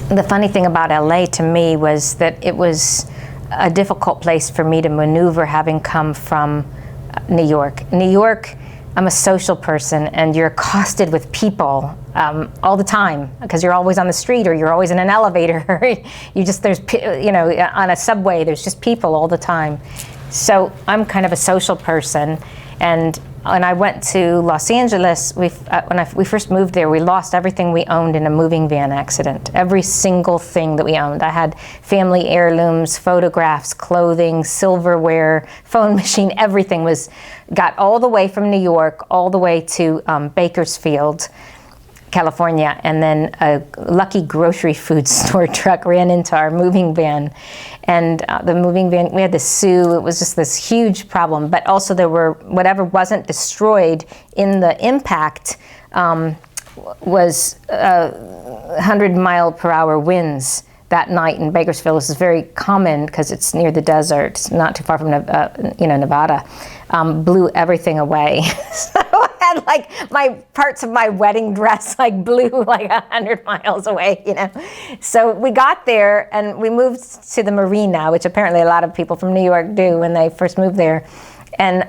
the funny thing about LA to me was that it was a difficult place for me to maneuver, having come from New York. New York, I'm a social person, and you're accosted with people all the time, because you're always on the street, or you're always in an elevator. On a subway, there's just people all the time. So I'm kind of a social person, and when I went to Los Angeles, when we first moved there, we lost everything we owned in a moving van accident. Every single thing that we owned. I had family heirlooms, photographs, clothing, silverware, phone machine, everything got all the way from New York, all the way to Bakersfield, California, and then a lucky grocery food store truck ran into our moving van. And the moving van, we had to sue. It was just this huge problem. But also there were, whatever wasn't destroyed in the impact was 100-mile-per-hour winds that night in Bakersfield. This is very common because it's near the desert. It's not too far from Nevada. Blew everything away. So I had parts of my wedding dress blew 100 miles away, So we got there and we moved to the marina, which apparently a lot of people from New York do when they first move there. And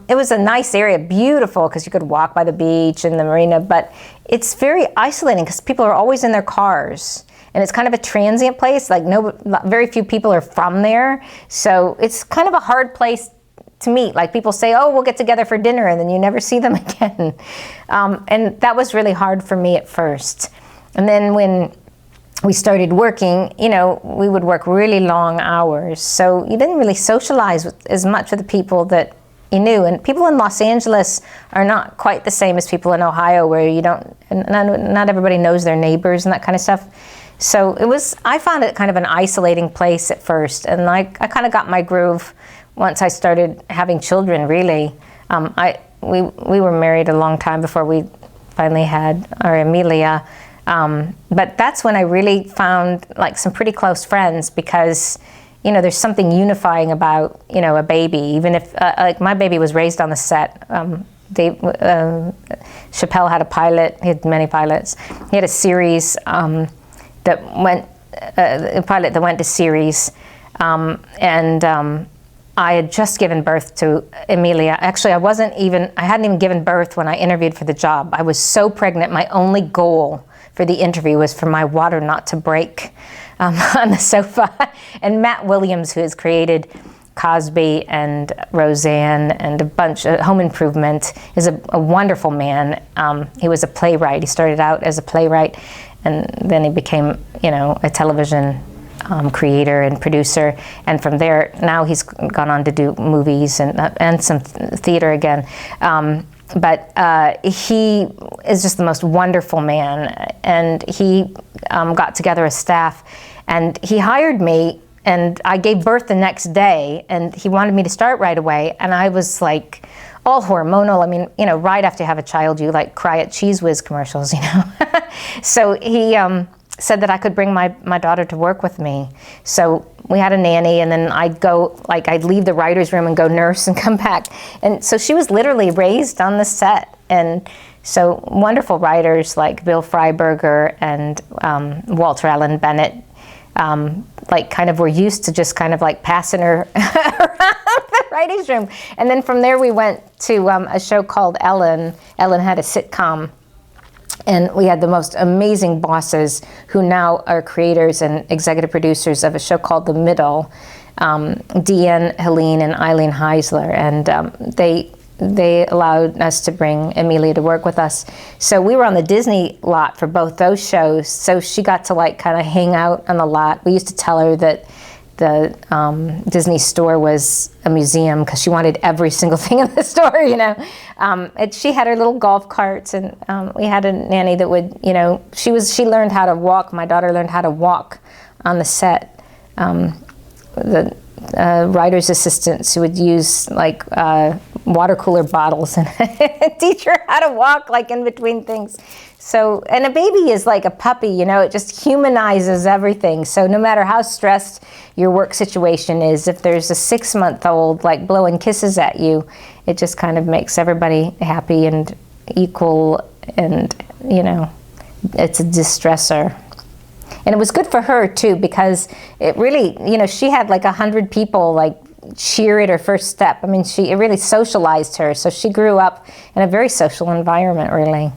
it was a nice area, beautiful, because you could walk by the beach and the marina, but it's very isolating because people are always in their cars. And it's kind of a transient place, very few people are from there. So it's kind of a hard place to meet. People say, oh, we'll get together for dinner, and then you never see them again. And that was really hard for me at first. And then when we started working, we would work really long hours. So you didn't really socialize as much with the people that you knew. And people in Los Angeles are not quite the same as people in Ohio, where not everybody knows their neighbors and that kind of stuff. So I found it kind of an isolating place at first, and I kind of got my groove once I started having children, really. We were married a long time before we finally had our Amelia, but that's when I really found some pretty close friends, because there's something unifying about a baby, even if my baby was raised on the set. Chappelle had a pilot. He had many pilots. He had a series a pilot that went to series, and I had just given birth to Amelia. Actually, I hadn't even given birth when I interviewed for the job. I was so pregnant. My only goal for the interview was for my water not to break on the sofa. And Matt Williams, who has created Cosby and Roseanne and a bunch of Home Improvement, is a wonderful man. He was a playwright. He started out as a playwright, and then he became, a television creator and producer. And from there, now he's gone on to do movies and some theater again. But he is just the most wonderful man. And he got together a staff, and he hired me, and I gave birth the next day, and he wanted me to start right away. And I was all hormonal. I mean, right after you have a child, you cry at Cheese Whiz commercials, So he said that I could bring my daughter to work with me. So we had a nanny, and then I'd leave the writer's room and go nurse and come back. And so she was literally raised on the set. And so wonderful writers like Bill Freiberger and Walter Allen Bennett, were used to just passing her around the writer's room. And then from there we went to a show called Ellen. Ellen had a sitcom. And we had the most amazing bosses who now are creators and executive producers of a show called The Middle, Deanne Helene and Eileen Heisler. And they allowed us to bring Amelia to work with us. So we were on the Disney lot for both those shows. So she got to kind of hang out on the lot. We used to tell her that the Disney store was a museum, because she wanted every single thing in the store, she had her little golf carts, and we had a nanny that would, she learned how to walk. My daughter learned how to walk on the set. The writer's assistants who would use water cooler bottles and teach her how to walk in between things. So, and a baby is like a puppy, it just humanizes everything. So no matter how stressed your work situation is, if there's a 6-month-old blowing kisses at you, it just kind of makes everybody happy and equal, and it's a distressor. And it was good for her too, because it really, you know, she had like 100 people like cheer at her first step. I mean, it really socialized her. So she grew up in a very social environment, really.